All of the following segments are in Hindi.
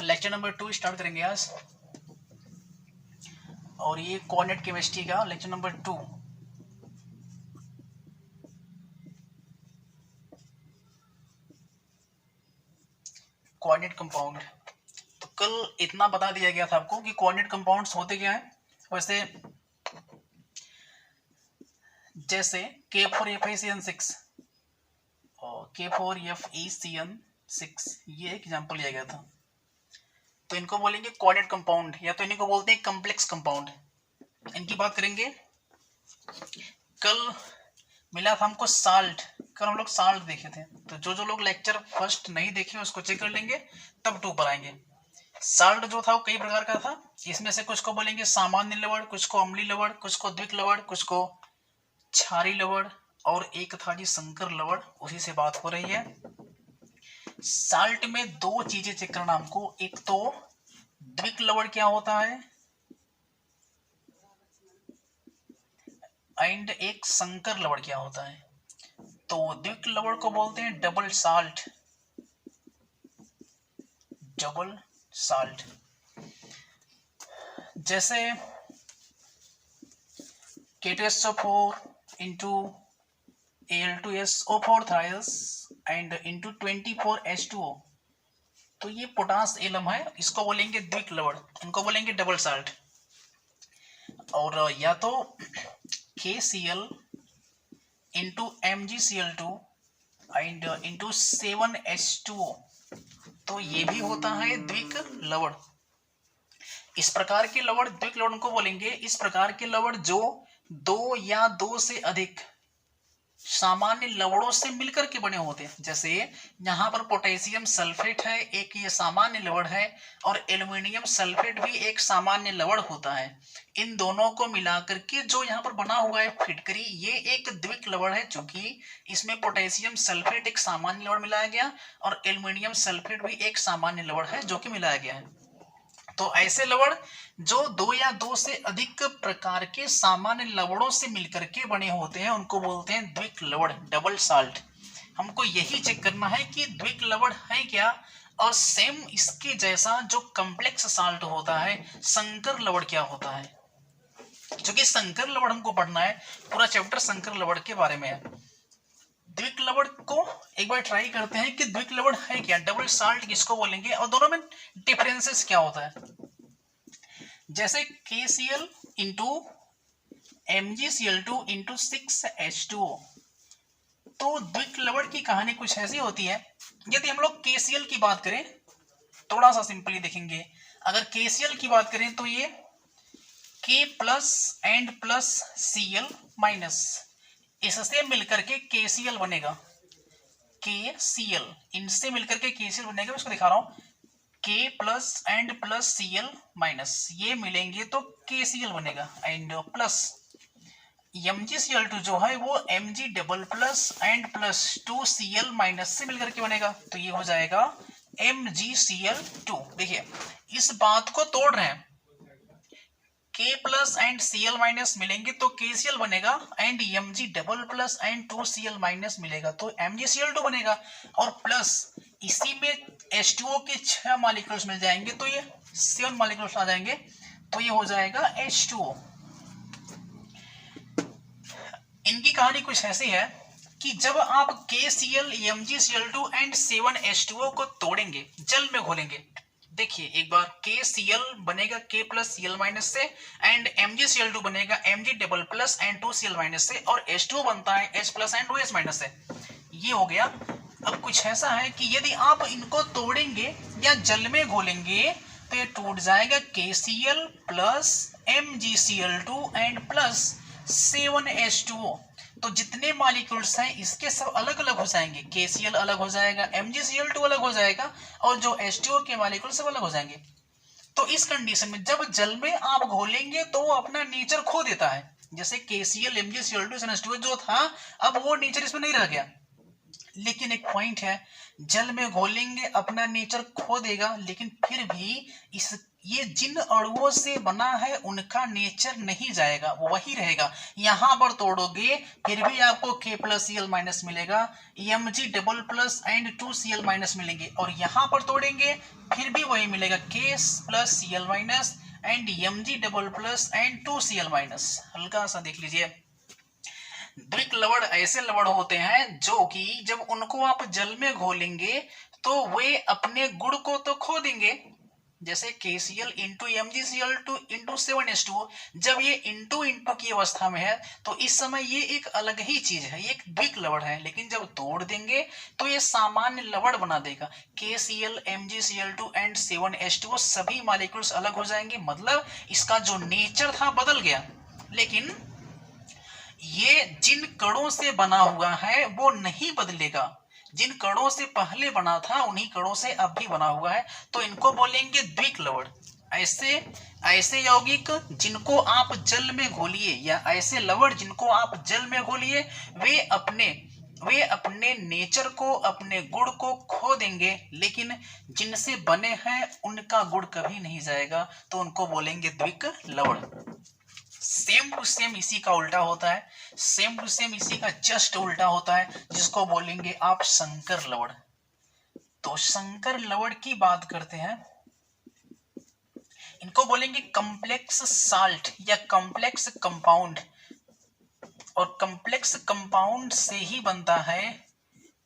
लेक्चर नंबर 2 स्टार्ट करेंगे आज, और ये कोऑर्डिनेट केमिस्ट्री का लेक्चर नंबर 2। Coordinate compound. तो कल इतना बता दिया गया था आपको कि कोऑर्डिनेट कंपाउंड्स होते क्या हैं। वैसे जैसे K4FeCN6 और K4FeCN6 ये एग्जांपल लिया गया था। तो इनको बोलेंगे कोऑर्डिनेट कंपाउंड, या तो इनको बोलते हैं कॉम्प्लेक्स कंपाउंड। इनकी बात करेंगे। कल मिला था हमको साल्ट, कल हम लोग साल्ट देखे थे। तो जो लोग लेक्चर फर्स्ट नहीं देखे उसको चेक कर लेंगे, तब 2 पर आएंगे। साल्ट जो था वो कई प्रकार का था। इसमें से कुछ को बोलेंगे सामान्य लवण, कुछ को अम्लीय लवण, कुछ को द्विक लवण, कुछ को क्षारीय लवण, और एक था जी संकर लवण। उसी से बात हो रही है। साल्ट में 2 चीजें चेक करना हमको। एक तो द्विक लवण क्या होता है, एंड एक संकर लवण क्या होता है। तो द्विक लवण को बोलते हैं डबल साल्ट। डबल साल्ट जैसे K2SO4 into Al2SO4 thrice and into 24H2O। तो ये पोटास एलम है, इसको बोलेंगे द्विक लवण, इनको बोलेंगे डबल साल्ट। और या तो KCl into MgCl2 and into 7H2O, तो ये भी होता है द्विक लवण। इस प्रकार के लवण द्विक लवण को बोलेंगे। इस प्रकार के लवण जो 2 या 2 से अधिक सामान्य लवणों से मिलकर के बने होते हैं। जैसे यहाँ पर पोटेशियम सल्फेट है, एक ये सामान्य लवण है, और एल्युमिनियम सल्फेट भी एक सामान्य लवण होता है। इन दोनों को मिलाकर के जो यहाँ पर बना हुआ है फिटकरी, ये एक द्विक लवण है, चूंकि इसमें पोटेशियम सल्फेट एक सामान्य लवण मिलाया गया और एल्युमिनियम सल्फेट भी एक सामान्य लवण है जो कि मिलाया गया है। तो ऐसे लवण जो 2 या 2 से अधिक प्रकार के सामान्य लवणों से मिलकर के बने होते हैं उनको बोलते हैं द्विक लवण, डबल साल्ट। हमको यही चेक करना है कि द्विक लवण है क्या, और सेम इसके जैसा जो कॉम्प्लेक्स साल्ट होता है संकर लवण क्या होता है। क्योंकि संकर लवण हमको पढ़ना है, पूरा चैप्टर संकर लवण के बारे में है। द्विक लवण को एक बार ट्राई करते हैं कि द्विक लवण है क्या, डबल साल्ट किसको बोलेंगे, और दोनों में डिफरेंसेस क्या होता है। जैसे KCl into MgCl2 into 6H2O। तो द्विक लवण की कहानी कुछ ऐसी होती है। यदि हम लोग KCl की बात करें, थोड़ा सा सिंपली देखेंगे। अगर KCl की बात करें तो ये K plus and plus Cl minus, इससे मिलकर के KCl बनेगा। KCl इनसे मिलकर के KCl बनेगा। इसको दिखा रहा हूं, K plus and plus Cl minus, ये मिलेंगे तो KCl बनेगा। एंड प्लस MgCl2 जो है वो Mg double plus and plus 2Cl minus से मिलकर के बनेगा, तो ये हो जाएगा MgCl2। देखिए इस बात को तोड़ रहे हैं। K plus and Cl minus मिलेंगे तो KCl बनेगा, and Mg double plus and 2Cl minus मिलेगा तो MgCl2 बनेगा। और प्लस इसी में H2O के 6 मॉलिक्यूल्स मिल जाएंगे तो ये 7 मॉलिक्यूल्स आ जाएंगे, तो ये हो जाएगा H2O। इनकी कहानी कुछ ऐसी है कि जब आप KCl, MgCl2 एंड 7H2O को तोड़ेंगे, जल में घोलेंगे। देखिए एक बार KCl बनेगा K प्लस Cl माइनस से, एंड MgCl2 बनेगा Mg double plus and 2Cl minus से, और H2O बनता है H plus and 2H minus से। ये हो गया। अब कुछ ऐसा है कि यदि आप इनको तोड़ेंगे या जल में घोलेंगे तो ये टूट जाएगा KCl plus MgCl2 and plus 7H2O। तो जितने मॉलिक्यूल्स हैं इसके सब अलग अलग हो जाएंगे। KCl अलग हो जाएगा, MgCl2 अलग हो जाएगा, और जो H2O के मॉलिक्यूल सब अलग हो जाएंगे। तो इस कंडीशन में जब जल में आप घोलेंगे तो वो अपना नेचर खो देता है। जैसे KCl, MgCl2, H2O जो था, अब वो नेचर इसमें नहीं रह गया। लेकिन एक पॉइंट है, जल में घोलेंगे अपना नेचर खो देगा, लेकिन फिर भी इस ये जिन अणुओं से बना है उनका नेचर नहीं जाएगा, वो वही रहेगा। यहां पर तोड़ोगे फिर भी आपको K+Cl- मिलेगा, Mg double plus and 2Cl- मिलेंगे, और यहां पर तोड़ेंगे फिर भी वही मिलेगा, K+Cl- and Mg double plus and 2Cl-। हल्का सा देख लीजिए, द्विक लवण ऐसे लवण होते हैं जो कि जब उनको आप जल में घोलेंगे तो वे अपने गुण को तो खो देंगे, जैसे KCl into MgCl2 into 7H2O। जब ये इंटू इंटू की अवस्था में है तो इस समय ये एक अलग ही चीज है, ये एक द्विक लवण है, लेकिन जब तोड़ देंगे तो ये सामान्य लवण बना देगा। KCl MgCl2 एंड 7H2O सभी मॉलिक्यूल्स अलग हो जाएंगे, मतलब इसका जो नेचर था बदल गया। लेकिन ये जिन कणों से बना हुआ है वो नहीं बदलेगा, जिन कणों से पहले बना था उन्हीं कणों से अब भी बना हुआ है, तो इनको बोलेंगे द्विक लवण। ऐसे ऐसे यौगिक जिनको आप जल में घोलिए, या ऐसे लवण जिनको आप जल में घोलिए, वे अपने नेचर को, अपने गुण को खो देंगे, लेकिन जिनसे बने हैं उनका गुण कभी नहीं जाएगा, तो उनको बोलेंगे द्विक लवण। सेम टू सेम इसी का उल्टा होता है, सेम टू सेम इसी का जस्ट उल्टा होता है, जिसको बोलेंगे आप संकर लवण। तो संकर लवण की बात करते हैं, इनको बोलेंगे कॉम्प्लेक्स साल्ट या कॉम्प्लेक्स कंपाउंड, और कॉम्प्लेक्स कंपाउंड से ही बनता है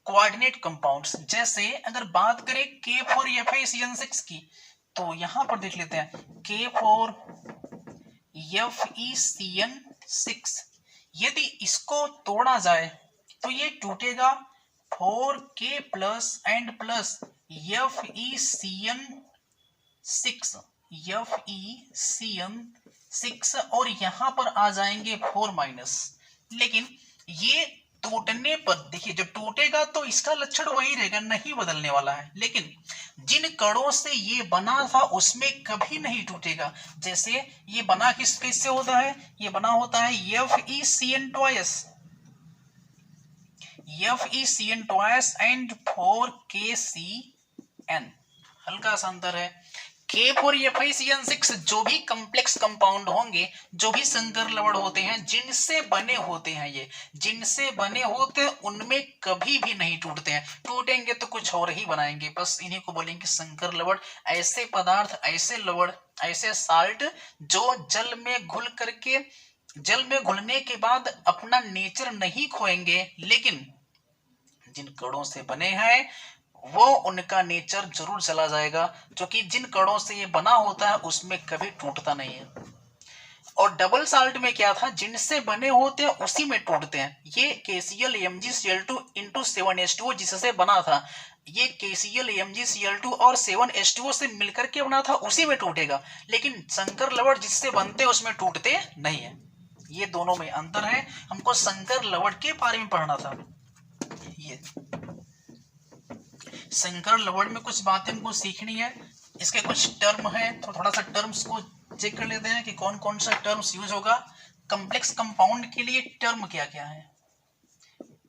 कोऑर्डिनेट कंपाउंड्स। जैसे अगर बात करें K4FeCN6 की, तो यहां पर देख लेते हैं K4FeCN6, यदि इसको तोड़ा जाए तो ये टूटेगा 4K plus and plus FeCN6 और यहां पर आ जाएंगे 4-। लेकिन ये टूटने पर देखिए, जब टूटेगा तो इसका लक्षण वही रहेगा, नहीं बदलने वाला है, लेकिन जिन कणों से ये बना था उसमें कभी नहीं टूटेगा। जैसे ये बना किससे होता है, ये बना होता है FeCN एंड 4KCN, हल्का सा अंतर है। K4FeCN6 जो भी कॉम्प्लेक्स कंपाउंड होंगे, जो भी संकर लवण होते हैं, जिनसे बने होते हैं, ये जिनसे बने होते हैं उनमें कभी भी नहीं टूटते हैं, टूटेंगे तो कुछ और ही बनाएंगे, बस इन्हीं को बोलेंगे संकर लवण। ऐसे पदार्थ, ऐसे लवण, ऐसे साल्ट जो जल में घुलने के बाद अपना नेचर नहीं खोएंगे, लेकिन जिन कणों से बने हैं वो उनका नेचर जरूर चला जाएगा, क्योंकि जिन कणों से ये बना होता है उसमें कभी टूटता नहीं है। और डबल साल्ट में क्या था, जिनसे बने होते हैं उसी में टूटते हैं। ये KCl MgCl2 इंटू 7H2O जिससे बना था, ये KCl MgCl2 और 7H2O से मिलकर के बना था, उसी में टूटेगा। लेकिन संकर लवण जिससे बनते उसमें टूटते नहीं है। ये दोनों में अंतर है, हमको संकर लवण के बारे में पढ़ना था। ये संकर लवण में कुछ बातें हमको सीखनी है, इसके कुछ टर्म है, तो थोड़ा सा टर्म्स को चेक कर लेते हैं कि कौन कौन सा टर्म्स यूज होगा। कॉम्प्लेक्स कंपाउंड के लिए टर्म क्या क्या है,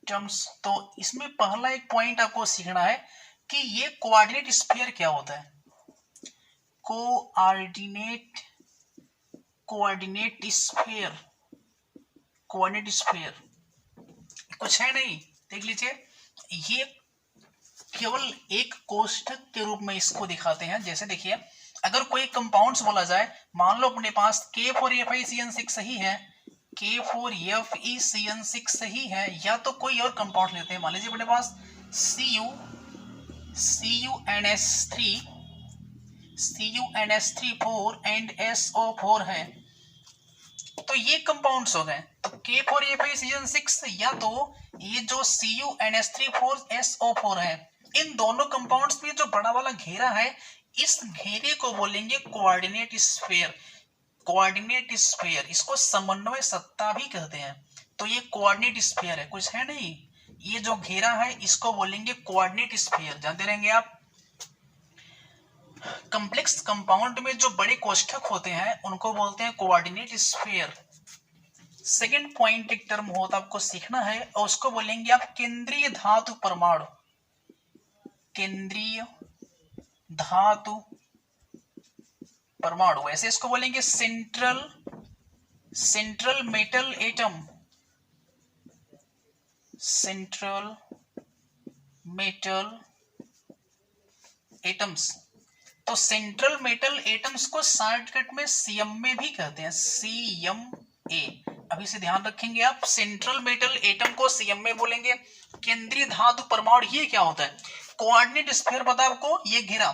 टर्म्स। तो इसमें पहला एक पॉइंट आपको सीखना है कि ये कोऑर्डिनेट स्फीयर क्या होता है। कोऑर्डिनेट स्फीयर कुछ है नहीं, देख लीजिए, ये केवल एक कोष्ठक के रूप में इसको दिखाते हैं। जैसे देखिए, अगर कोई कंपाउंड्स बोला जाए, मान लो अपने पास K4FeCN6 सही है, K4FeCN6 सही है, या तो कोई और कंपाउंड लेते हैं, मान लीजिए अपने पास CuNH3 एंड SO4 है, तो ये कंपाउंड्स हो गए। तो K4FeCN6 या तो ये जो CuNH3 4SO4 है, इन दोनों कंपाउंड्स में जो बड़ा वाला घेरा है, इस घेरे को बोलेंगे कोऑर्डिनेट स्फीयर। इसको समन्वय सत्ता भी कहते हैं। तो ये कोऑर्डिनेट स्फीयर है, कुछ है नहीं, ये जो घेरा है इसको बोलेंगे कोऑर्डिनेट स्फीयर, जानते रहेंगे आप। कॉम्प्लेक्स कंपाउंड में जो बड़े कोष्ठक होते हैं उनको बोलते हैं कोऑर्डिनेट स्फीयर। सेकेंड पॉइंट एक टर्म होता आपको सीखना है, और उसको बोलेंगे आप केंद्रीय धातु परमाणु। केंद्रीय धातु परमाणु, ऐसे इसको बोलेंगे central metal atom, central metal atoms. तो सेंट्रल मेटल एटम्स को शॉर्टकट में सीएमए भी कहते हैं, सीएमए। अभी से ध्यान रखेंगे आप, सेंट्रल मेटल एटम को सीएमए बोलेंगे। केंद्रीय धातु परमाणु, ये क्या होता है? कोऑर्डिनेट स्फीयर पता है आपको, ये घेरा,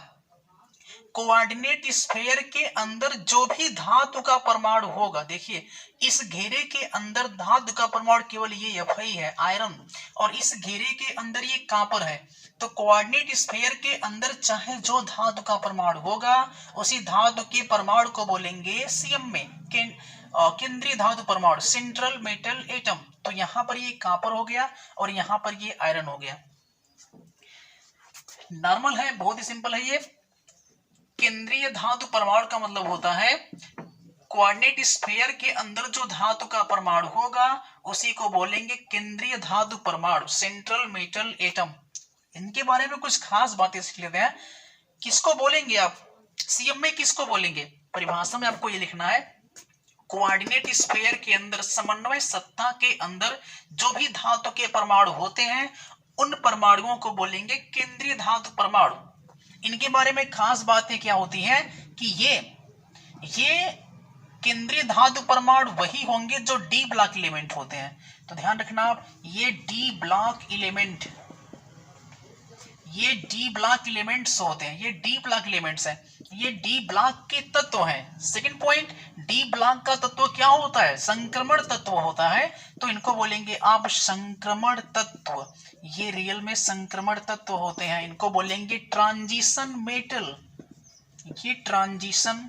कोऑर्डिनेट स्फीयर के अंदर जो भी धातु का परमाणु होगा, देखिए इस घेरे के अंदर धातु का परमाणु केवल ये Fe है, आयरन, और इस घेरे के अंदर ये कॉपर है। तो कोऑर्डिनेट स्फीयर के अंदर चाहे जो धातु का परमाणु होगा, उसी धातु के परमाणु को बोलेंगे सीएमए, केंद्रीय धातु परमाणु, सेंट्रल मेटल एटम। तो यहां पर ये कॉपर हो गया और यहां पर ये आयरन हो गया। नॉर्मल है, बहुत ही सिंपल है ये। केंद्रीय धातु परमाणु का मतलब होता है कोऑर्डिनेट स्फीयर के अंदर जो धातु का परमाणु होगा उसी को बोलेंगे केंद्रीय धातु परमाणु, सेंट्रल मेटल एटम। इनके बारे में कुछ खास बातें सीख लेते हैं। किसको बोलेंगे आप? सीएमए किसको बोलेंगे? परिभाषा में आपको ये लिखना है, कोऑर्डिनेट स्फीयर के अंदर समन्वय सत्ता के अंदर जो भी धातु के परमाणु होते हैं उन परमाणुओं को बोलेंगे केंद्रीय धातु परमाणु। इनके बारे में खास बातें क्या होती हैं कि ये केंद्रीय धातु परमाणु वही होंगे जो डी ब्लॉक एलिमेंट होते हैं। तो ध्यान रखना आप, ये डी ब्लॉक एलिमेंट, ये डी ब्लॉक एलिमेंट्स होते हैं, ये डी ब्लॉक एलिमेंट्स हैं, ये डी ब्लॉक के तत्व हैं। सेकंड पॉइंट, डी ब्लॉक का तत्व क्या होता है? संक्रमण तत्व होता है। तो इनको बोलेंगे आप संक्रमण तत्व, ये रियल में संक्रमण तत्व होते हैं। इनको बोलेंगे ट्रांजिशन मेटल, ये ट्रांजिशन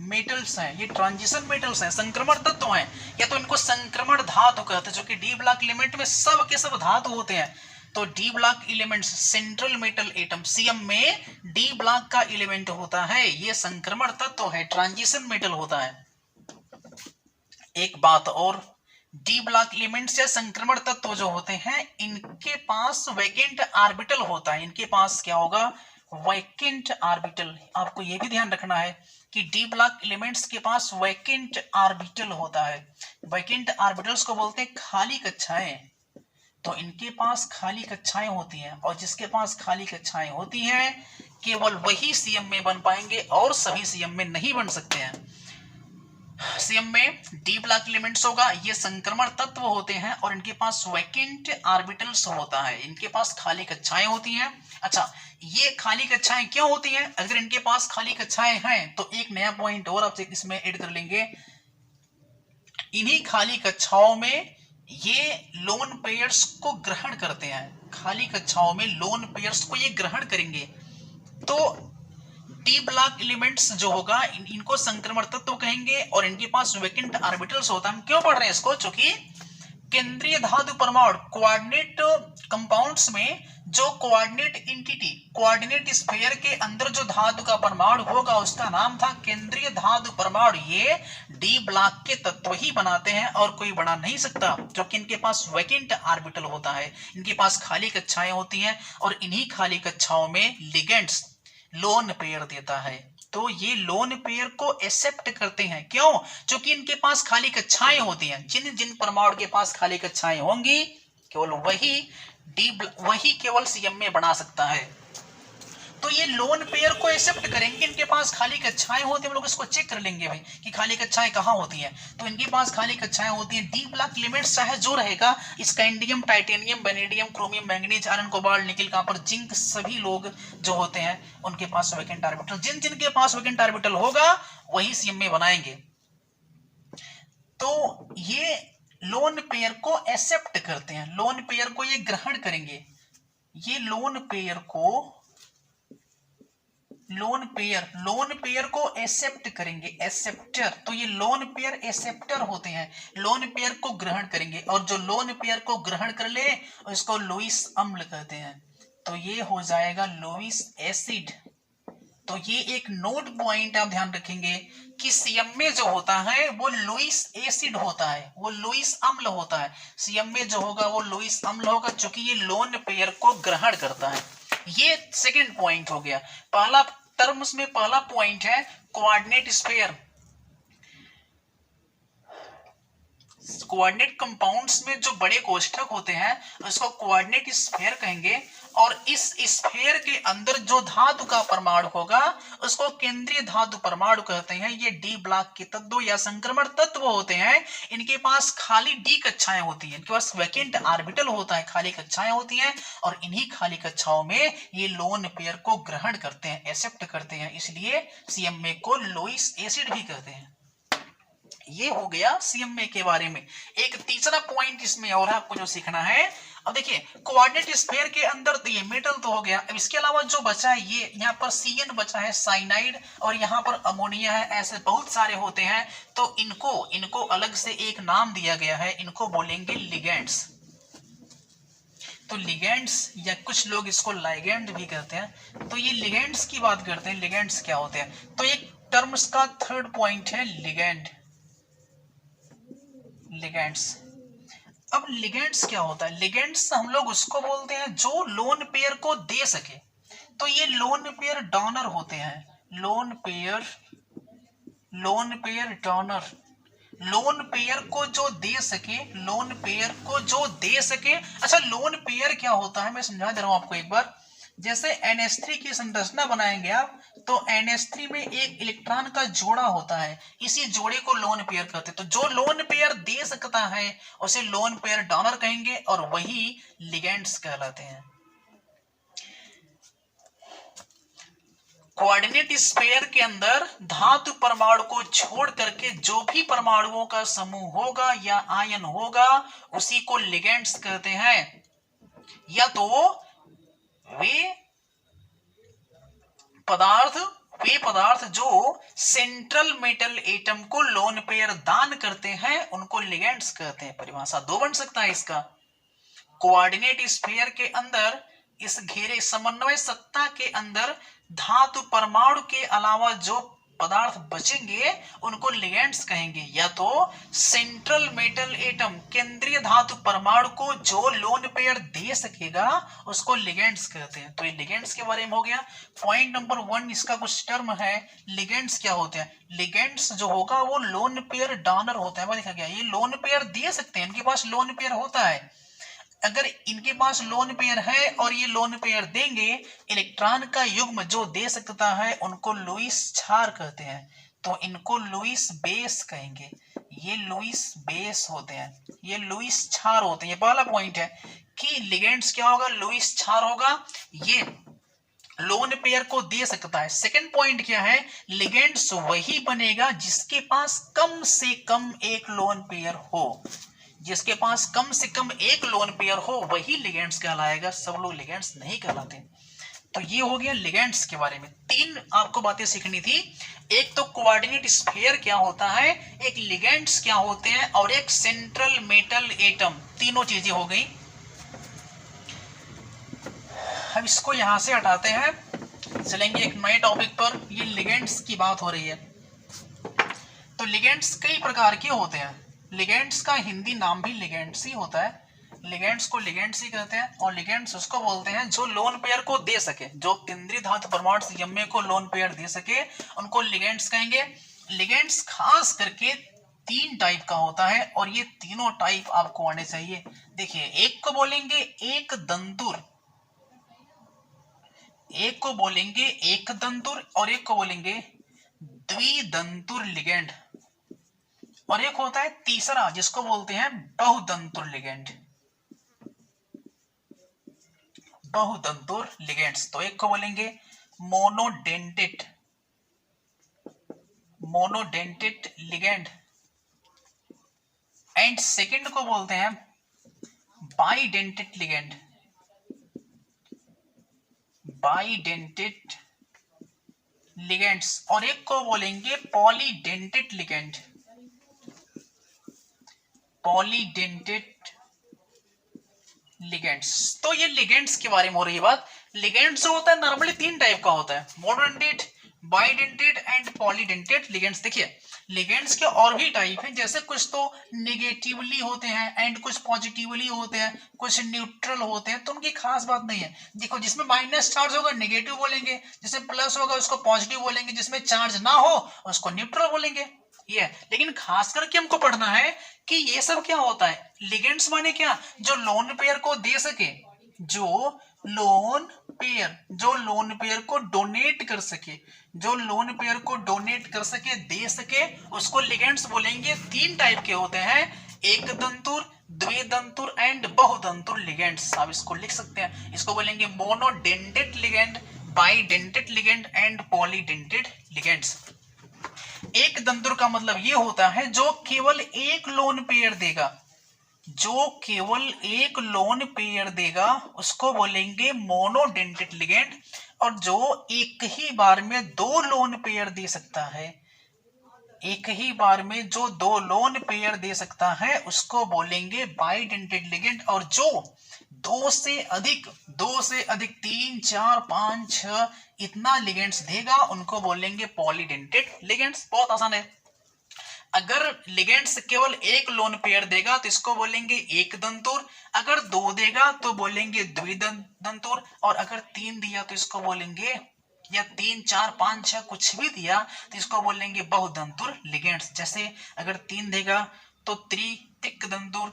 मेटल्स हैं, ये ट्रांजिशन मेटल्स हैं, संक्रमण तत्व हैं। या तो इनको संक्रमण धातु कहते हैं, जो कि डी ब्लॉक एलिमेंट में सब के सब धातु होते हैं। तो D block elements, central metal atom, CM में डी ब्लॉक का एलिमेंट होता है, ये संक्रमण तत्व है, ट्रांजिशन मेटल होता है। एक बात और, डी ब्लॉक एलिमेंट्स या संक्रमण तत्व जो होते हैं इनके पास वैकेंट ऑर्बिटल होता है। इनके पास क्या होगा? Vacant orbital. आपको यह भी ध्यान रखना है कि डी ब्लॉक एलिमेंट्स के पास वैकेंट ऑर्बिटल होता है। वैकेंट ऑर्बिटल्स को बोलते हैं खाली कक्षाएं। तो इनके पास खाली कक्षाएं होती हैं, और जिसके पास खाली कक्षाएं होती हैं केवल वही सीएम में बन पाएंगे और सभी सीएम में नहीं बन सकते हैं। सीएम में डी ब्लॉक एलिमेंट्स होगा, ये संक्रमण तत्व होते हैं और इनके पास वैकेंट ऑर्बिटल्स होता है, इनके पास खाली कक्षाएं होती हैं। अच्छा, ये खाली कक्षाएं क्यों होती हैं? अगर इनके पास खाली कक्षाएं हैं तो एक नया पॉइंट और आप इसमें ऐड कर लेंगे, इन्हीं खाली कक्षाओं में ये लोन पेयर्स को ग्रहण करते हैं। खाली कक्षाओं में लोन पेयर्स को ये ग्रहण करेंगे। तो डी ब्लॉक एलिमेंट्स जो होगा इनको संक्रमण तत्व कहेंगे और इनके पास वैकेंट ऑर्बिटल्स होता है। हम क्यों पढ़ रहे हैं इसको? क्योंकि केंद्रीय धातु परमाणु कोऑर्डिनेट कंपाउंड्स में जो कोऑर्डिनेट एंटिटी, कोऑर्डिनेट स्फीयर के अंदर जो धातु का परमाणु होगा उसका नाम था केंद्रीय धातु परमाणु। ये डी ब्लॉक के तत्व ही बनाते हैं और कोई बना नहीं सकता, क्योंकि इनके पास वैकेंट ऑर्बिटल होता है, इनके पास खाली कक्षाएं होती हैं और इन्हीं खाली कक्षाओं में लिगेंड्स लोन पेयर देता है। तो ये लोन पेयर को एक्सेप्ट करते हैं। क्यों? क्योंकि इनके पास खाली कक्षाएं होती हैं। जिन जिन परमाणु के पास खाली कक्षाएं होंगी केवल वही केवल सीएम में बना सकता है। तो ये लोन पेयर को एक्सेप्ट करेंगे, इनके पास खाली कक्षाएं होती है। हम लोग इसको चेक कर लेंगे भाई कि खाली कक्षाएं कहां होती हैं। तो इनके पास खाली कक्षाएं होती हैं। डी ब्लॉक एलिमेंट्स चाहे जो रहेगा, scandium, titanium, vanadium, chromium, manganese, iron, cobalt, निकल, कॉपर, जिंक, सभी लोग जो होते हैं उनके पास वैकेंट ऑर्बिटल, जिन जिनके पास वैकेंट ऑर्बिटल होगा वही सीएम में बनाएंगे। तो ये लोन पेयर को एक्सेप्ट करते हैं, लोन पेयर को ये ग्रहण करेंगे। ये लोन पेयर को एक्सेप्ट करेंगे, एक्सेप्टर। तो ये लोन पेयर एक्सेप्टर होते हैं, लोन पेयर को ग्रहण करेंगे। और जो लोन पेयर को ग्रहण कर ले उसको लुईस अम्ल कहते हैं। तो ये हो जाएगा लुईस एसिड। तो ये एक नोट पॉइंट आप ध्यान रखेंगे कि सीएम में जो होता है वो लुईस एसिड होता है, वो लुईस अम्ल होता है। सीएम में जो होगा वो लुईस अम्ल होगा, क्योंकि ये लोन पेयर को ग्रहण करता है। ये सेकंड पॉइंट हो गया। पहला टर्म्स में पहला पॉइंट है कोऑर्डिनेट स्फीयर। कोऑर्डिनेट कंपाउंड्स में जो बड़े कोष्ठक होते हैं उसको कोऑर्डिनेट स्फीयर कहेंगे, और इस स्फीयर के अंदर जो धातु का परमाणु होगा उसको केंद्रीय धातु परमाणु कहते हैं। ये डी ब्लॉक के तत्व या संक्रमण तत्व होते हैं, इनके पास खाली डी कक्षाएं होती हैं, इनके पास वैकेंट ऑर्बिटल होता है, खाली कक्षाएं होती हैं, और इन्हीं खाली कक्षाओं में ये लोन पेयर को ग्रहण करते हैं, एक्सेप्ट करते हैं, इसलिए सीएमए को लोइस एसिड भी कहते हैं। ये हो गया सीएमए के बारे में। एक तीसरा पॉइंट इसमें और आपको जो सीखना है, अब देखिए कोऑर्डिनेट स्फीयर के अंदर तो ये मेटल तो हो गया, अब इसके अलावा जो बचा है ये यहाँ पर CN बचा है साइनाइड, और यहाँ पर अमोनिया है, ऐसे बहुत सारे होते हैं, तो इनको अलग से एक नाम दिया गया है, इनको बोलेंगे लिगेंड्स। तो लिगेंड्स या कुछ लोग इसको लाइगेंड भी कहते हैं। तो ये लिगेंड्स की बात करते हैं, लिगेंड्स क्या होते हैं। तो एक टर्म्स का थर्ड पॉइंट है लिगेंड, लिगेंड्स। अब लिगेंड्स क्या होता है, लिगेंड्स हम लोग उसको बोलते हैं जो लोन पेयर को दे सके। तो ये लोन पेयर डोनर होते हैं, lone pair donor, lone pair को जो दे सके, लोन पेयर को जो दे सके। अच्छा, लोन पेयर क्या होता है मैं समझा दे रहा हूं आपको एक बार। जैसे NH3 की संरचना बनाएंगे आप, तो NH3 में एक इलेक्ट्रॉन का जोड़ा होता है, इसी जोड़े को लोन पेयर कहते हैं। तो जो लोन पेयर दे सकता है उसे लोन पेयर डोनर कहेंगे, और वही लिगेंड्स कहलाते हैं। कोऑर्डिनेट स्फीयर के अंदर धातु परमाणु को छोड़ करके जो भी परमाणुओं का समूह होगा या आयन होगा उसी को लिगेंड्स कहते हैं। या तो वे पदार्थ जो सेंट्रल मेटल एटम को लोन पेयर दान करते हैं उनको लिगेंड्स कहते हैं। परिभाषा दो बन सकता है इसका। कोऑर्डिनेट स्फीयर के अंदर इस घेरे समन्वय सत्ता के अंदर धातु परमाणु के अलावा जो पदार्थ बचेंगे उनको लिगेंड्स कहेंगे। या तो सेंट्रल मेटल एटम केंद्रीय धातु परमाणु को जो लोन पेयर दे सकेगा उसको लिगेंड्स कहते हैं। तो ये लिगेंड्स के बारे में हो गया। पॉइंट नंबर 1 इसका कुछ टर्म है, लिगेंड्स क्या होते हैं। लिगेंड्स जो होगा वो लोन पेयर डोनर होता है, देखा गया, ये लोन पेयर दे सकते हैं, इनके पास लोन पेयर होता है। अगर इनके पास लोन पेयर है और ये लोन पेयर देंगे, इलेक्ट्रॉन का युग्म जो दे सकता है उनको लुईस क्षार कहते हैं, तो इनको लुईस बेस कहेंगे। ये लुईस बेस होते हैं, ये लुईस क्षार होते हैं। ये पहला पॉइंट है कि लिगेंड्स क्या होगा, लुईस क्षार होगा, ये लोन पेयर को दे सकता है। सेकंड पॉइंट क्या है, लिगेंड्स वही बनेगा जिसके पास कम से कम एक लोन पेयर हो, जिसके पास कम से कम एक लोन पेयर हो वही लिगेंड्स कहलाएगा, सब लोग लिगेंड्स नहीं कहलाते। तो ये हो गया लिगेंड्स के बारे में। 3 आपको बातें सीखनी थी, एक तो कोऑर्डिनेट स्फीयर क्या होता है, एक लिगेंड्स क्या होते हैं, और एक सेंट्रल मेटल एटम। तीनों चीजें हो गई। अब इसको यहां से हटाते हैं, चलेंगे एक नए टॉपिक पर। ये लिगेंड्स की बात हो रही है। तो लिगेंड्स कई प्रकार के होते हैं। लिगेंड्स का हिंदी नाम भी लिगेंड्स ही होता है, लिगेंड्स को लिगेंड्स ही कहते हैं। और लिगेंड्स उसको बोलते हैं जो लोन पेयर को दे सके, जो केंद्रीय धातु परमाणु सीएमए को लोन पेयर दे सके उनको लिगेंड्स कहेंगे। लिगेंड्स खास करके 3 टाइप का होता है, और ये तीनों टाइप आपको आने चाहिए। देखिए, एक को बोलेंगे एक दंतुर, एक को बोलेंगे एक दंतुर, और एक को बोलेंगे द्विदंतुर लिगेंड, और एक होता है तीसरा जिसको बोलते हैं बहुदंतुर लिगेंड, बहुदंतुर लिगेंड्स। तो एक को बोलेंगे मोनोडेंटेट लिगेंड, एंड सेकंड को बोलते हैं बाइडेंटेट लिगेंड, बाइडेंटेट लिगेंड्स, और एक को बोलेंगे पॉलीडेंटेट लिगेंड, पॉलीडेंटेट लिगेंड्स। तो ये लिगेंड्स के बारे में हो रही है बात। लिगेंड्स जो होता है नॉर्मली 3 टाइप का होता है, monodentate, bidentate and polydentate ligands. देखिए लिगेंड्स के और भी टाइप हैं, जैसे कुछ तो नेगेटिवली होते हैं एंड कुछ पॉजिटिवली होते हैं, कुछ न्यूट्रल होते हैं, तो उनकी खास बात नहीं है। देखो जिसमें माइनस चार्ज होगा नेगेटिव बोलेंगे, जिसमें प्लस होगा उसको पॉजिटिव बोलेंगे, जिसमें चार्ज ना हो उसको न्यूट्रल बोलेंगे। ये लेकिन खास करके हमको पढ़ना है कि ये सब क्या होता है। लिगेंड्स माने क्या, जो लोन पेयर को दे सके, जो लोन पेयर को डोनेट कर सके, जो लोन पेयर को डोनेट कर सके, दे सके, उसको लिगेंड्स बोलेंगे। तीन टाइप के होते हैं, एक दंतुर, द्विदंतुर एंड बहुदंतुर लिगेंड्स। आप इसको लिख सकते हैं, इसको बोलेंगे monodentate ligand, bidentate ligand and polydentate ligands. एक दंतुर का मतलब ये होता है जो केवल एक लोन पेयर देगा, जो केवल एक लोन पेयर देगा उसको बोलेंगे मोनोडेंटेड लिगेंड, और जो एक ही बार में दो लोन पेयर दे सकता है, एक ही बार में जो दो लोन पेयर दे सकता है उसको बोलेंगे बाइडेंटेड लिगेंड, और जो दो से अधिक 3, 4, 5, 6 इतना लिगेंड्स देगा उनको बोलेंगे पॉलीडेंटेड लिगेंड्स। बहुत आसान है। अगर लिगेंड्स केवल एक लोन पेयर देगा तो इसको बोलेंगे एक दंतुर, अगर दो देगा तो बोलेंगे द्विदंतुर, और अगर तीन दिया तो इसको बोलेंगे, या 3, 4, 5, 6 कुछ भी दिया तो इसको बोलेंगे बहुदंतुर लिगेंड्स। जैसे अगर 3 देगा तो त्रिक दंतुर,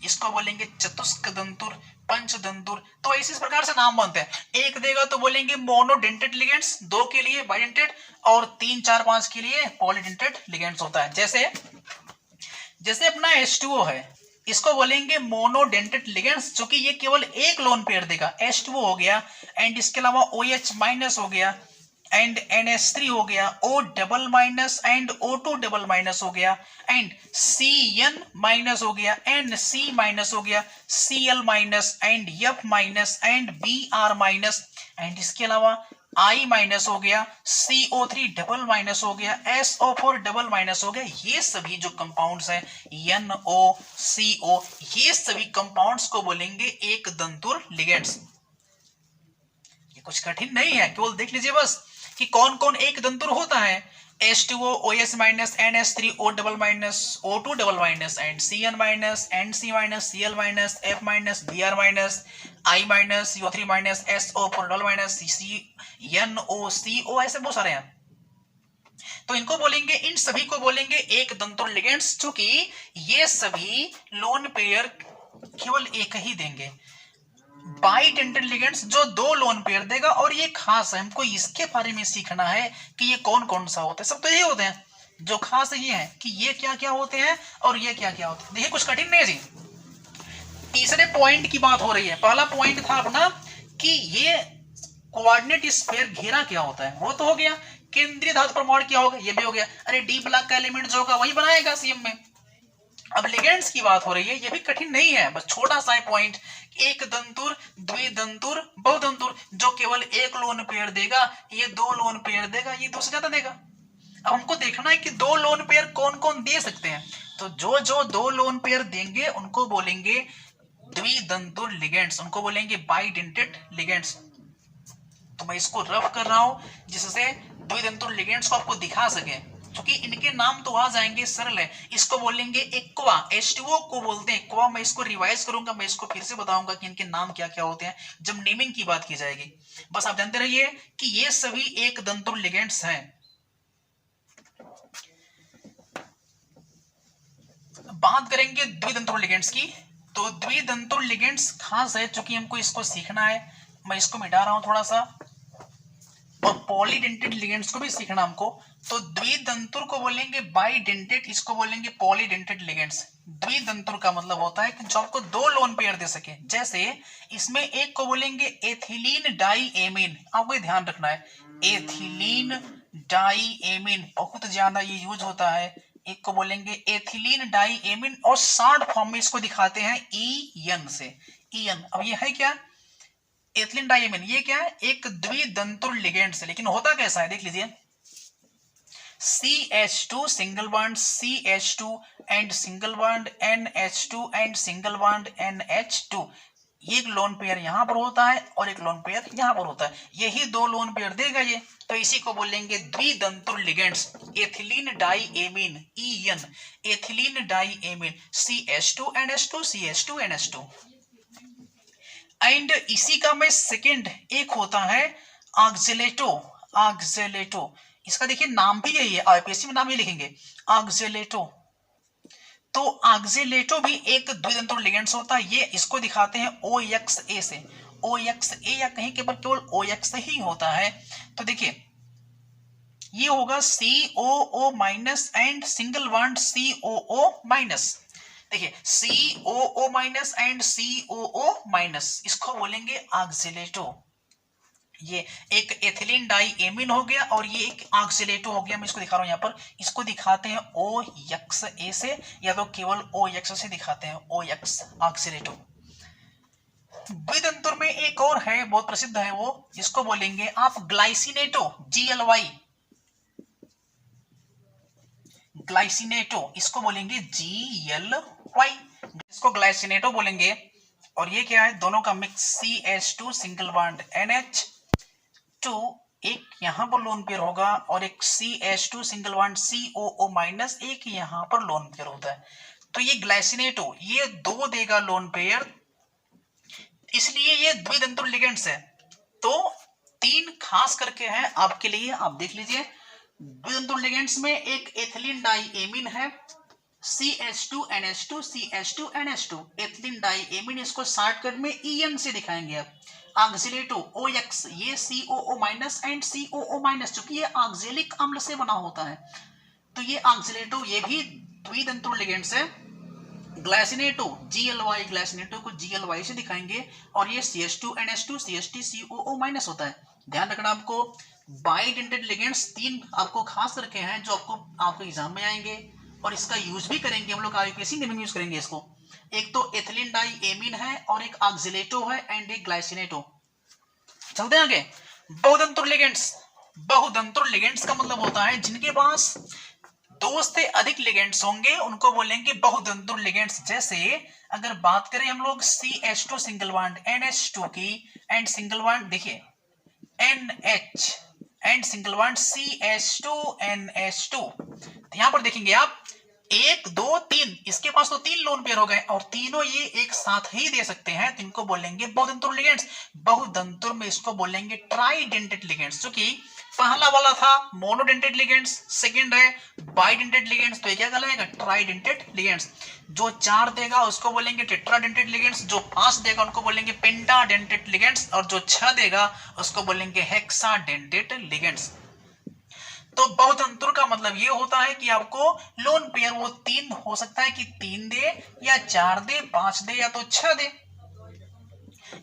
इसको बोलेंगे चतुष्क दंतुर, पंचदंतुर। तो इसी प्रकार से नाम बनते हैं। एक देगा तो बोलेंगे मोनोडेंटेड लिगेंड्स, दो के लिए बाइडेंटेड, और 3, 4, 5 के लिए पॉलीडेंटेड लिगेंड्स होता है। जैसे अपना H2O है, इसको बोलेंगे मोनोडेंटेड लिगेंड्स, क्योंकि ये केवल एक लोन पेयर देगा। H2O हो गया, एंड इसके अलावा OH माइनस हो गया, एंड NH3 हो गया, O double minus and O2 double minus हो गया, एंड CN माइनस हो गया, NC माइनस हो गया, Cl minus and F minus and Br minus, and इसके अलावा I माइनस हो गया, CO3 डबल माइनस हो गया, SO4 डबल माइनस हो गया। ये सभी जो कंपाउंड्स हैं NOCO, ये सभी कंपाउंड्स को बोलेंगे एक दंतुर लिगेंड्स। ये कुछ कठिन नहीं है, केवल देख लीजिए बस कि कौन कौन एक दंतुर होता है। H2O, OH minus, NH3, O double minus, O2 double minus, and CN minus, NC minus, Cl minus, F minus, Br minus, I minus, CO3 minus, SO4 double minus, CNOCO, ऐसे बहुत सारे हैं। तो इनको बोलेंगे, इन सभी को बोलेंगे एक दंतुर लिगेंड्स, क्योंकि ये सभी लोन पेयर केवल एक ही देंगे। बाइडेंटेड लिगेंड्स जो दो लोन पेयर देगा, और ये खास है, हमको इसके बारे में सीखना है कि ये कौन कौन सा होता है। सब तो ये होते हैं, जो खास ये है कि ये क्या क्या होते हैं और ये क्या क्या होते हैं। देखिए कुछ कठिन नहीं जी। तीसरे पॉइंट की बात हो रही है। पहला पॉइंट था अपना कि ये कोऑर्डिनेट स्फीयर घेरा क्या होता है, वो तो हो गया। केंद्रीय धातु परमाणु क्या होगा, ये भी हो गया। अरे डी ब्लॉक का एलिमेंट जो होगा वही बनाएगा सीएम में। अब लिगेंड्स की बात हो रही है, ये भी कठिन नहीं है, बस छोटा सा पॉइंट। एक दंतुर, द्विदंतुर, बहुदंतुर, जो केवल एक लोन पेयर देगा, ये दो लोन पेयर देगा, ये दो से ज्यादा देगा। अब हमको देखना है कि दो लोन पेयर कौन कौन दे सकते हैं। तो जो जो दो लोन पेयर देंगे उनको बोलेंगे द्विदंतुर लिगेंड्स, उनको बोलेंगे बाइडेंटेड लिगेंड्स। तो मैं इसको रफ कर रहा हूं जिससे द्विदंतुर लिगेंड्स को आपको दिखा सके, क्योंकि इनके नाम तो आ जाएंगे, सरल है। इसको बोलेंगे एक्वा, H2O को बोलते हैं एक्वा। मैं इसको रिवाइज करूंगा, मैं इसको फिर से बताऊंगा कि इनके नाम क्या क्या होते हैं जब नेमिंग की बात की जाएगी। बस आप जानते रहिए कि ये सभी एक दंतुर लिगेंड्स हैं। बात करेंगे द्विदंतुर लिगेंड्स की, तो द्विदंतुर लिगेंड्स खास है क्योंकि हमको इसको सीखना है। मैं इसको मिटा रहा हूं थोड़ा सा, और पॉलीडेंटेड लिगेंड्स को भी सीखना हमको। तो द्विदंतुर को बोलेंगे बाइडेंटेड, इसको बोलेंगे पॉलीडेंटेड लिगेंड्स। द्विदंतुर का मतलब होता है कि जो आपको दो लोन पेयर दे सके। जैसे इसमें एक को बोलेंगे एथिलीन डाईएमीन, आपको ध्यान रखना है, एथिलीन डाईएमीन बहुत ज्यादा ये यूज होता है। एक को बोलेंगे एथिलीन डाईएमीन, और शॉर्ट फॉर्म में इसको दिखाते हैं EN से, EN। अब ये है क्या, एथिलीन डाईएमीन, ये क्या है, एक द्विदंतुर लिगेंड से। लेकिन होता कैसा है देख लीजिए, CH2 single bond CH2 and single bond NH2 and single bond NH2, एक लोन पेयर यहाँ पर होता है और एक लोन पेयर यहाँ पर होता है, यही दो लोन पेयर देगा ये। तो इसी को बोलेंगे द्वितंतुर ligands. Ethylene diamine EN, ethylene diamine CH2NH2 CH2NH2। And इसी का में सेकेंड एक होता है ऑक्जेलेटो। ऑक्जेलेटो, इसका देखिए नाम भी यही है, आईपीएससी में नाम ही लिखेंगे ऑक्जेलेटो। तो ऑक्जेलेटो भी एक द्वितंतुर लिगेंड्स होता है, ये इसको दिखाते हैं OXA से, OXA या कहीं केवल OX ही होता है। तो देखिए ये होगा COO minus and single bond COO minus. देखिए COO minus and COO minus, इसको बोलेंगे ऑक्जेलेटो। ये एक एथिलीन डाई एमीन हो गया और ये एक ऑक्जेलेटो हो गया। मैं इसको दिखा रहा हूं यहाँ पर, इसको दिखाते हैं OXA से या तो केवल OX से दिखाते हैं, OX ऑक्जेलेटो। द्वितंतुर में एक और है, बहुत प्रसिद्ध है वो, इसको बोलेंगे आप ग्लाइसिनेटो, GLY, ग्लाइसिनेटो, इसको बोलेंगे GLY, इसको ग्लाइसिनेटो बोलेंगे। और ये क्या है, दोनों का mix CH2 single bond NH2, एक यहां पर लोन पेयर होगा और एक CH2 single bond COO minus, एक यहां पर लोन पेयर होता है। तो ये ग्लाइसिनेटो ये दो देगा लोन पेयर, इसलिए ये द्वितंतुर लिगेंड्स है। तो तीन खास करके हैं आपके लिए, आप देख लीजिए। द्वितंतुर लिगेंड्स में एक एथिलीन डाई एमीन है CH2NH2 CH2NH2, ethylene die amine, इसको शॉर्टकट में EN से दिखाएंगे आप। ऑक्जेलेटो OX, ये COO minus and COO minus, चूंकि ये ऑक्जेलिक अम्ल से बना होता है तो ये ऑक्जेलेटो ये भी द्वितंतुर लिगेंड्स है। ग्लाइसिनेटो GLY, ग्लाइसिनेटो को GLY से दिखाएंगे और ये CH2NH2 CH2COO माइनस होता है। ध्यान रखना आपको, बाइडेंटेड लिगेंड्स तीन आपको खास रखे हैं जो आपको एग्जाम में आएंगे और इसका यूज भी करेंगे हम लोग, आईपीएससी में यूज करेंगे इसको। एक तो एथिलीन डाई एमीन है और एक ऑक्जेलेटो है एंड एक ग्लाइसिनेटो। चलते हैं आगे। बहुतंतुर लिगेंड्स, बहुतंतुर लिगेंड्स का मतलब होता है जिनके पास दो से अधिक लिगेंड्स होंगे उनको बोलेंगे बहुतंतुर लिगेंड्स। जैसे अगर बात करें हम लोग CH2 सिंगल बॉन्ड NH2 की एंड सिंगल बॉन्ड देखिए NH and single bond CH2NH2, तो यहां पर देखेंगे आप 1 2 3, इसके पास तो तीन लोन पेयर हो गए और तीनों ये एक साथ ही दे सकते हैं, तो इनको बोलेंगे बहुतंतुर लिगेंड्स। बहुतंतुर में इसको बोलेंगे ट्राइडेंटेड लिगेंड्स, क्योंकि पहला वाला था मोनोडेंटेड लिगेंड्स, सेकंड है बाइडेंटेड लिगेंड्स, तो ये क्या कहलाएगा ट्राइडेंटेड लिगेंड्स। जो 4 देगा उसको बोलेंगे टेट्राडेंटेड लिगेंड्स, जो 5 देगा उनको बोलेंगे पेंटाडेंटेड लिगेंड्स और जो 6 देगा उसको बोलेंगे हेक्साडेंटेड लिगेंड्स। तो बहुतंतुर का मतलब ये होता है कि आपको लोन पेयर वो 3 हो सकता है कि 3 दे या 4 दे, 5 दे या तो 6 दे।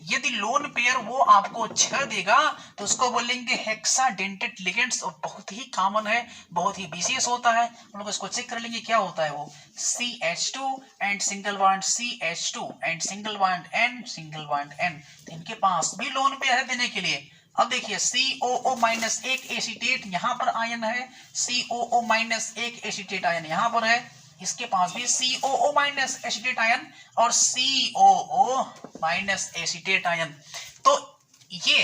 यदि लोन पेयर वो आपको 6 देगा तो उसको बोलेंगे हेक्साडेंटेड लिगेंड्स, और बहुत ही कॉमन है, बहुत ही विशेष होता है। हम लोग इसको चेक कर लेंगे क्या होता है वो। CH2 and single bond CH2 and single bond N, single bond N, तो इनके पास भी लोन पेयर है देने के लिए। अब देखिए COO माइनस एक एसीटेट यहां पर आयन है, COO माइनस एक एसीटेट आयन यहां पर है, इसके पास भी COO माइनस एसीटेट आयन और COO माइनस एसीटेट आयन। तो ये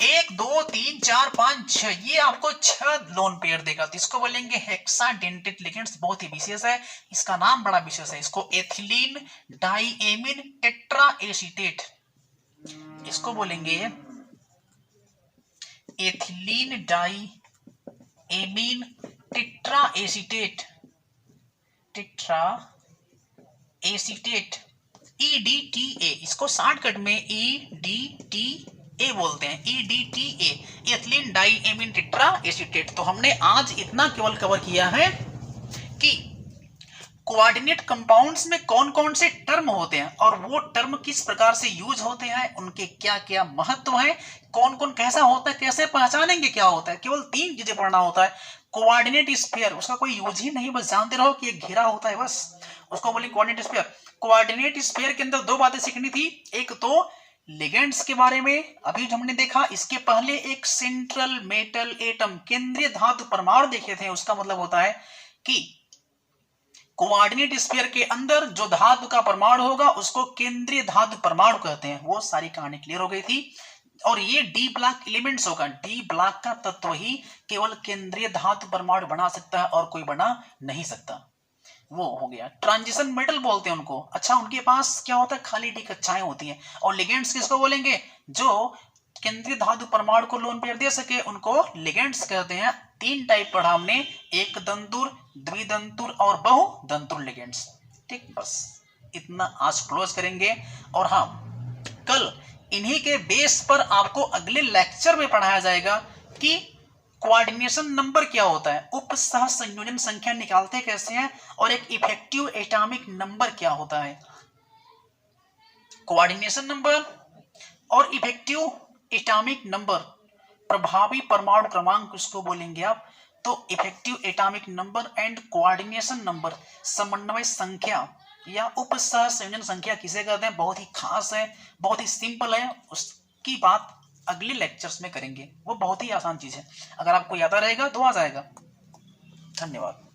1 2 3 4 5 6 ये आपको 6 लोन पेयर देगा, तो इसको बोलेंगे हेक्साडेंटेड लिगेंड्स। बहुत ही विशेष है, इसका नाम बड़ा विशेष है। इसको एथिलीन डाईएमीन टेट्रा एसीटेट, इसको बोलेंगे ethylene diamine tetra acetate, tetra acetate EDTA, इसको शॉर्टकट में EDTA बोलते हैं, EDTA ethylene diamine tetra acetate. तो हमने आज इतना केवल कवर किया है कि कोऑर्डिनेट कंपाउंड्स में कौन कौन से टर्म होते हैं और वो टर्म किस प्रकार से यूज होते हैं, उनके क्या क्या महत्व है, कौन कौन कैसा होता है, कैसे पहचानेंगे क्या होता है। केवल 3 चीजें पढ़ना होता है। कोऑर्डिनेट स्फीयर, उसका कोई यूज ही नहीं, बस जानते रहो कि एक घेरा होता है, बस उसको बोलेंगे कोऑर्डिनेट स्फीयर। कोऑर्डिनेट स्फीयर के अंदर 2 बातें सीखनी थी, एक तो लिगेंड्स के बारे में अभी हमने देखा, इसके पहले एक सेंट्रल मेटल एटम, केंद्रीय धातु परमाणु देखे थे। उसका मतलब होता है कि कोऑर्डिनेट स्फीयर के अंदर जो धातु का परमाणु होगा उसको केंद्रीय धातु परमाणु कहते हैं। वो सारी कहानी क्लियर हो गई थी। और ये डी ब्लॉक एलिमेंट्स होगा, डी ब्लॉक का तत्व ही केवल केंद्रीय धातु परमाणु बना सकता है और कोई बना नहीं सकता। वो हो गया। ट्रांजिशन मेटल बोलते हैं उनको। अच्छा, उनके पास क्या होता है, खाली डी कक्षाएं होती हैं। और लिगेंड्स किसको बोलेंगे, जो केंद्रीय धातु परमाणु को लोन पेयर दे सके उनको लिगेंड्स कहते हैं। 3 टाइप पढ़ा हमने, एक दंतुर, द्विदंतुर और बहुदंतुर लिगेंड्स। ठीक, बस इतना आज क्लोज करेंगे। और हाँ, कल इन्हीं के बेस पर आपको अगले लेक्चर में पढ़ाया जाएगा कि कोऑर्डिनेशन नंबर क्या होता है, उपसह संयोजन संख्या निकालते कैसे हैं, और एक इफेक्टिव एटॉमिक नंबर क्या होता है। कोऑर्डिनेशन नंबर और इफेक्टिव एटॉमिक नंबर, प्रभावी परमाणु क्रमांक उसको बोलेंगे आप। तो effective atomic number and coordination number, समन्वय संख्या या उपसह संयोजन संख्या किसे कहते हैं, बहुत ही खास है, बहुत ही सिंपल है। उसकी बात अगले लेक्चर्स में करेंगे। वो बहुत ही आसान चीज है, अगर आपको याद रहेगा तो आ जाएगा। धन्यवाद।